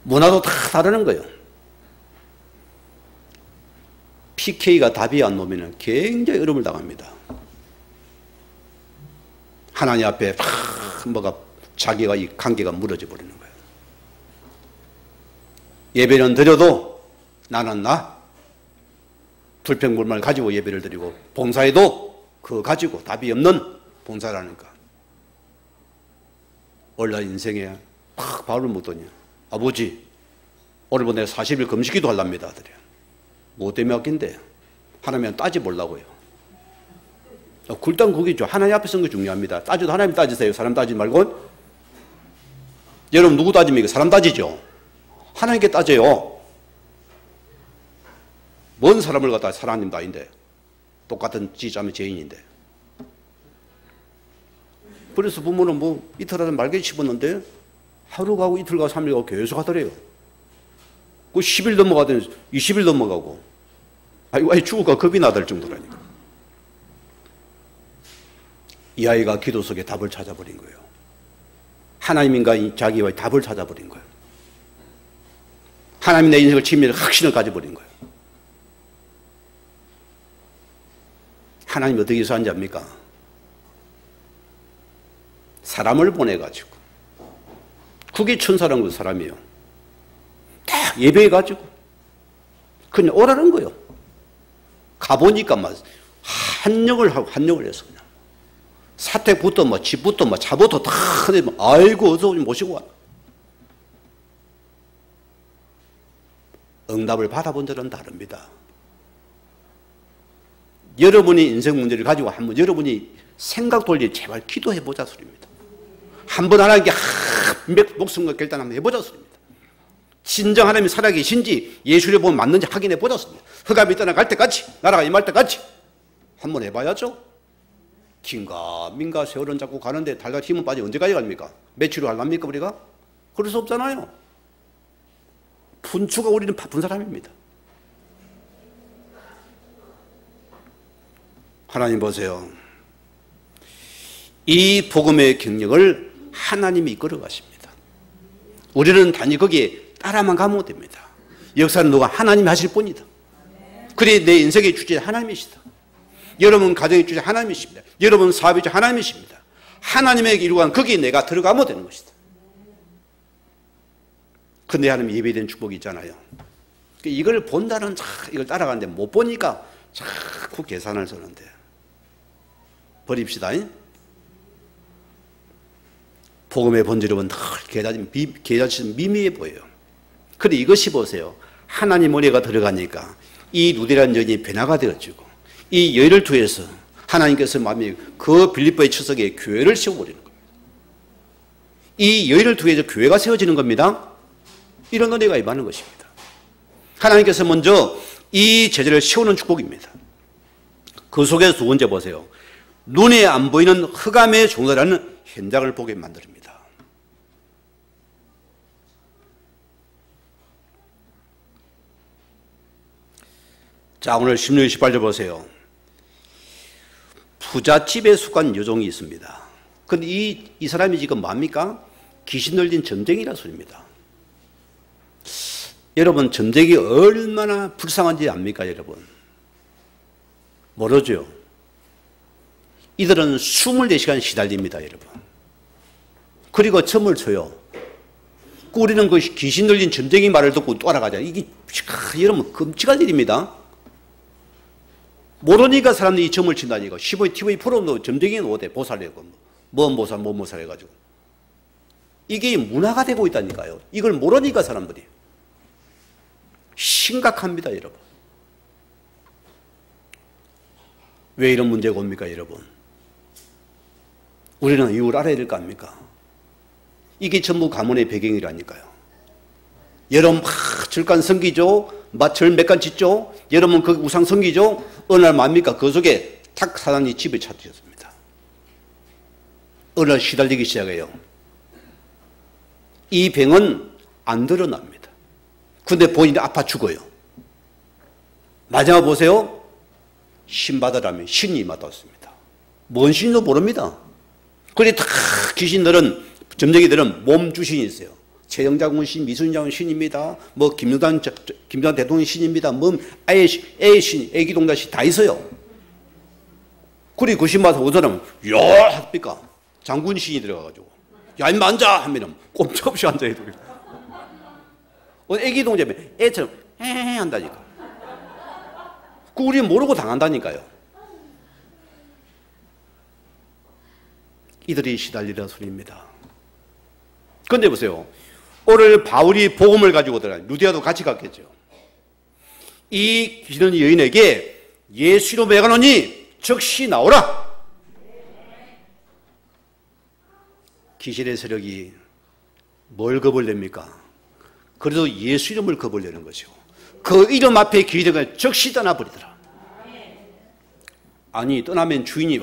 문화도 다 다르는 거예요. PK가 답이 안 나오면 굉장히 어려움을 당합니다. 하나님 앞에 뭐가 자기가 이 관계가 무너져 버리는 거예요. 예배는 드려도 나는 나 불평불만을 가지고 예배를 드리고 봉사해도 그거 가지고 답이 없는 봉사라니까. 원래 인생에 팍 밥을 묻더니 아버지 오늘부터 내가 40일 금식기도 하랍니다. 아들이. 뭐 때문에 아낀데 하나님은 따져보려고요. 굴단 그게죠. 하나님 앞에 서는 게 중요합니다. 따져도 하나님 따지세요. 사람 따지지 말고. 여러분 누구 따집니까? 사람 따지죠. 하나님께 따져요. 뭔 사람을 갖다 하나님도 아닌데 똑같은 지자매 죄인인데. 그래서 부모는 뭐 이틀 하다 말개 씹었는데 하루 가고 이틀 가고 3일 가고 계속 하더래요. 그 10일 넘어가더니 20일 넘어가고 아이 죽을까 겁이 나들 정도라니까. 이 아이가 기도 속에 답을 찾아버린 거예요. 하나님인가 자기와의 답을 찾아버린 거예요. 하나님 내 인생을 지밀 확신을 가져버린 거예요. 하나님이 어떻게 해서 하는지 압니까? 사람을 보내가지고 그게 천사라는 건 사람이에요. 딱 예배해가지고 그냥 오라는 거예요. 가보니까 막 한영을 하고 한영을 해서 그냥 사택부터 뭐 집부터 뭐 차부터 다 하면 아이고 어서 모시고 와. 응답을 받아본 적은 다릅니다. 여러분이 인생 문제를 가지고 한번 여러분이 생각 돌리 제발 기도해보자 소리입니다. 한번 하나님께 목숨과 결단 한번 해보자 소리입니다. 진정 하나님이 살아계신지 예수를 보면 맞는지 확인해보자 소리입니다. 흑암이 떠나갈 때까지 나라가 임할 때까지 한번 해봐야죠. 긴가민가 세월은 자꾸 가는데 달달 힘은 빠지 언제까지 갑니까? 며칠을 할랍니까 우리가? 그럴 수 없잖아요. 분추가 우리는 바쁜 사람입니다. 하나님 보세요. 이 복음의 경력을 하나님이 이끌어 가십니다. 우리는 단지 거기에 따라만 가면 됩니다. 역사는 누가 하나님이 하실 뿐이다. 그래 내 인생의 주제 하나님이시다. 여러분 가정의 주제 하나님이십니다. 여러분 사업의 주제 하나님이십니다. 하나님에게 이루간 거기에 내가 들어가면 되는 것이다. 근데 하나님 예배된 축복이 있잖아요. 이걸 본다는 이걸 따라가는데 못 보니까 자꾸 계산을 쓰는데 버립시다. 복음의 본질은 늘 계좌처럼 미미해 보여요. 그런데 이것이 보세요. 하나님 은혜가 들어가니까 이 루데란 여인이 변화가 되어지고 이 여인을 통해서 하나님께서 마음이 그 빌립보의 처석에 교회를 세워버리는 겁니다. 이 여인을 통해서 교회가 세워지는 겁니다. 이런 은혜가 임하는 것입니다. 하나님께서 먼저 이 제자를 세우는 축복입니다. 그 속에서 두 번째 보세요. 눈에 안 보이는 흑암의 종로라는 현장을 보게 만듭니다. 자, 오늘 16, 18절 보세요. 부잣집에 속한 여종이 있습니다. 근데 이 사람이 지금 뭡니까? 귀신 들린 점쟁이라 소리입니다. 여러분, 점쟁이 얼마나 불쌍한지 압니까, 여러분? 모르죠? 이들은 24시간 시달립니다, 여러분. 그리고 춤을 춰요. 우리는 그 귀신 들린 점쟁이 말을 듣고 따라가자. 이게, 여러분, 끔찍한 일입니다. 모르니까 사람들이 이 점을 친다니까. TV 프로도 점쟁이는 오대, 보살내고. 뭔 보살, 뭔 보살 해가지고. 이게 문화가 되고 있다니까요. 이걸 모르니까 사람들이. 심각합니다, 여러분. 왜 이런 문제가 옵니까, 여러분? 우리는 이유를 알아야 될 거 아닙니까? 이게 전부 가문의 배경이라니까요. 여러분 절간 섬기죠? 절 몇 간 짓죠? 여러분 그 우상 섬기죠? 어느 날 뭡니까? 그 속에 탁 사단이 집에 찾으셨습니다. 어느 날 시달리기 시작해요. 이 병은 안 드러납니다. 근데 본인이 아파 죽어요. 마지막 보세요. 신 받으라면 신이 임하였습니다. 뭔 신도 모릅니다. 그래 다 귀신들은, 점쟁이들은 몸 주신이 있어요. 최영장군 신, 미순 장군 신입니다. 뭐 김영단 대통령 신입니다. 뭐 애 신, 애기동자 신 다 있어요. 그리고 그 신 받아서 어떤 사람은 야 합니까? 장군 신이 들어가가지고 야 임마 앉아 하면은 꼼짝없이 앉아야 돼요. 애기동자면 애처럼 헤헤 한다니까. 그 우리 모르고 당한다니까요. 이들이 시달리던 소리입니다. 그런데 보세요. 오늘 바울이 복음을 가지고 들어가, 루디아도 같이 갔겠죠. 이 귀신 여인에게 예수 이름으로 명하노니 즉시 나오라. 귀신의 세력이 뭘 겁을 냅니까? 그래도 예수 이름을 겁을 내는 것이고, 그 이름 앞에 귀신을 즉시 떠나버리더라. 아니 떠나면 주인이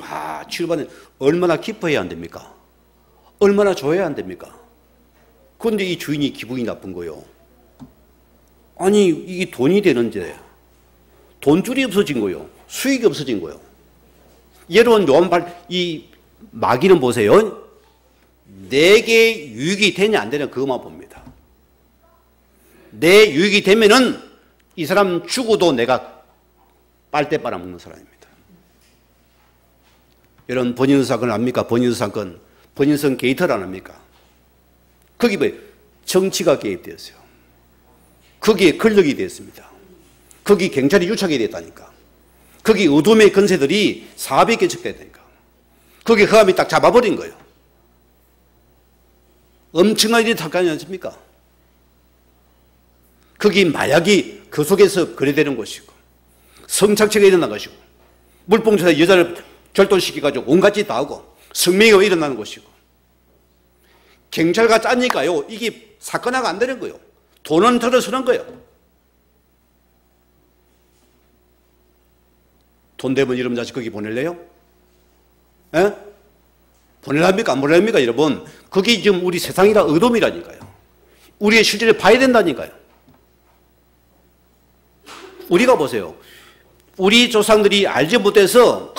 치료받는 얼마나 기뻐해야 안 됩니까? 얼마나 좋아해야 안 됩니까? 그런데 이 주인이 기분이 나쁜 거요. 아니 이게 돈이 되는데 돈줄이 없어진 거요. 수익이 없어진 거요. 여러분 이 마귀는 보세요. 내게 유익이 되냐 안 되냐 그것만 봅니다. 내 유익이 되면은 이 사람 죽어도 내가 빨대 빨아먹는 사람입니다. 여러분 번인수 사건 압니까? 번인수 사건. 번인성 게이트를 안 합니까? 거기 뭐 정치가 개입되었어요. 거기에 권력이 되었습니다. 거기 경찰이 유착이 됐다니까. 거기 어둠의 권세들이 사업에 개척됐다니까. 거기 흑암이 딱 잡아버린 거예요. 엄청난 일이 탁하지 않습니까? 거기 마약이 그 속에서 거래되는 것이고, 성착취가 일어난 것이고, 물봉투에서 여자를 절도시켜가지고 온갖 짓 다 하고, 성매매가 일어나는 것이고, 경찰과 짜니까요, 이게 사건화가 안 되는 거예요. 돈은 들어서는 거예요. 돈 되면 이런 자식 거기 보낼래요? 예? 보낼랍니까? 안 보낼랍니까, 여러분? 그게 지금 우리 세상이라 어둠이라니까요. 우리의 실제를 봐야 된다니까요. 우리가 보세요. 우리 조상들이 알지 못해서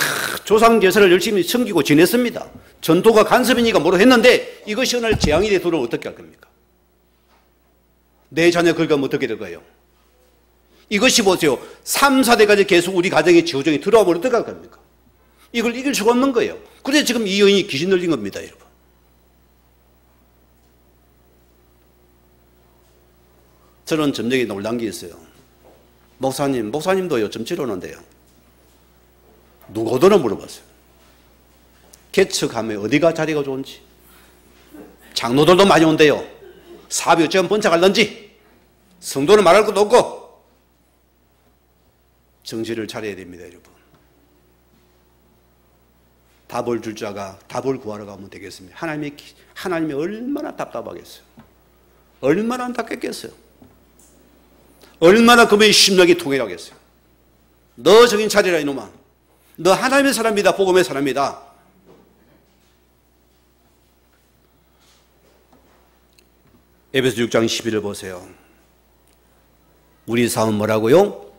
조상 제사를 열심히 섬기고 지냈습니다. 전도가 간섭이니까 뭐로 했는데 이것이 오늘 재앙이 되도록 어떻게 할 겁니까? 내 자녀 그러면 어떻게 될 거예요? 이것이 보세요. 3, 4대까지 계속 우리 가정에 지우정이 들어오면 어떻게 할 겁니까? 이걸 이길 수가 없는 거예요. 그래서 지금 이 여인이 귀신 들린 겁니다, 여러분. 저는 점쟁이 놀란 게 있어요. 목사님도 요즘 치료하는데요. 누구더러 물어봤어요. 개척하면 어디가 자리가 좋은지. 장로들도 많이 온대요. 사업이 어쩌면 번창할는지. 성도는 말할 것도 없고. 정신을 차려야 됩니다, 여러분. 답을 줄 자가 답을 구하러 가면 되겠습니다. 하나님이 얼마나 답답하겠어요. 얼마나 안타깝겠어요. 얼마나 그분의 심령이 통일하겠어요. 너 정신 차리라 이놈아. 너 하나님의 사람이다. 복음의 사람이다. 에베소 6장 11을 보세요. 우리 삶은 뭐라고요?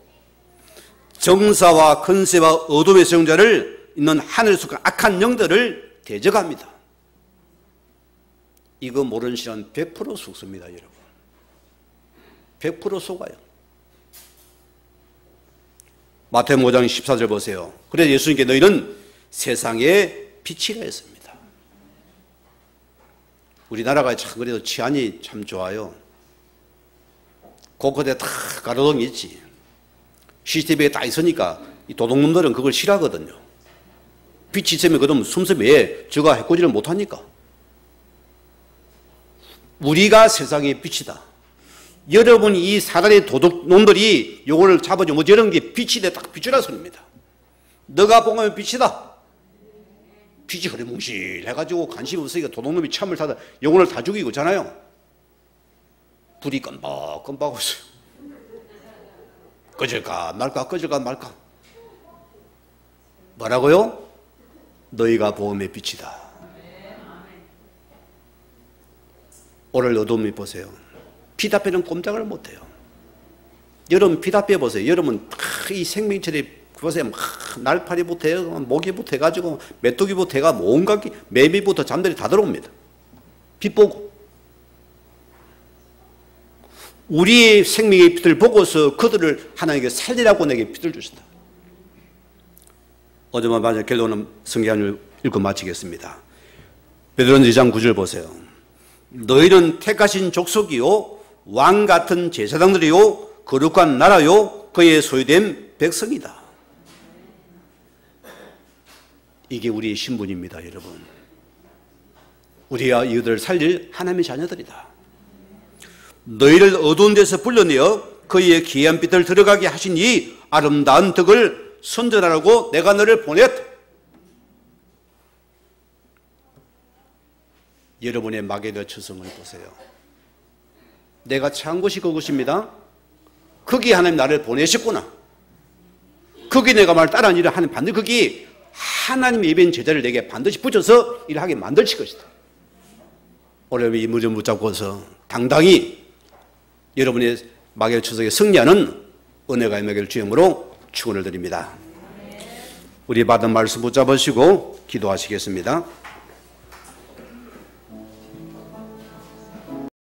정사와 권세와 어둠의 세용자를 있는 하늘에 속한 악한 영들을 대적합니다. 이거 모르는 신은 100% 속습니다, 여러분. 100% 속아요. 마태복음 5장 14절 보세요. 그래서 예수님께 너희는 세상의 빛이라 했습니다. 우리나라가 참 그래도治安이 참 좋아요. 곳곳에 다 가로등이 있지. CCTV에 다 있으니까 이 도둑놈들은 그걸 싫어하거든요. 빛이 있으면 그럼 숨으면 왜 저가 해코지를 못하니까. 우리가 세상의 빛이다. 여러분 이 사단의 도둑놈들이 요거를 잡아주면 이런 게 빛이 돼 딱 비추라 소리입니다. 너가 보면 빛이다. 빛이 흐리뭉실해가지고 관심 없으니까 도둑놈이 참을 타다 영혼을 다 죽이고 있잖아요. 불이 껌뻑껌뻑하고 있어요. 꺼질까 말까 꺼질까 말까. 뭐라고요? 너희가 복음의 빛이다. 오늘 어둠이 보세요. 빛 앞에는 꼼짝을 못해요. 여러분 피답해 보세요. 여러분 이 생명체들이 보세요. 날파리부터 해서 모기부터 해가지고 메뚜기부터 해가 온갖 매미부터 잠들이 다 들어옵니다. 빛 보고. 우리의 생명의 빛을 보고서 그들을 하나님께 살리라고 내게 빛을 주셨다. 어제만 맞아 결론은 성경을 읽고 마치겠습니다. 베드로전서 2장 9절 보세요. 너희는 택하신 족속이요 왕 같은 제사장들이요 거룩한 나라요 그의 소유된 백성이다. 이게 우리의 신분입니다, 여러분. 우리가 이들을 살릴 하나님의 자녀들이다. 너희를 어두운 데서 불러내어 그의 귀한 빛을 들어가게 하신 이 아름다운 덕을 선전하라고 내가 너를 보냈다. 여러분의 마게도 처성을 보세요. 내가 처한 곳이 그것입니다. 거기 하나님 나를 보내셨구나. 거기 내가 말 따라하는 일을 하는 반드시 거기 하나님 예배인 제자를 내게 반드시 붙여서 일하게 만들칠 것이다. 오늘 이 무전 붙잡고서 당당히 여러분의 마귀의 추석에 승리하는 은혜가 임하기를 주님으로 축원을 드립니다. 우리 받은 말씀 붙잡으시고 기도하시겠습니다.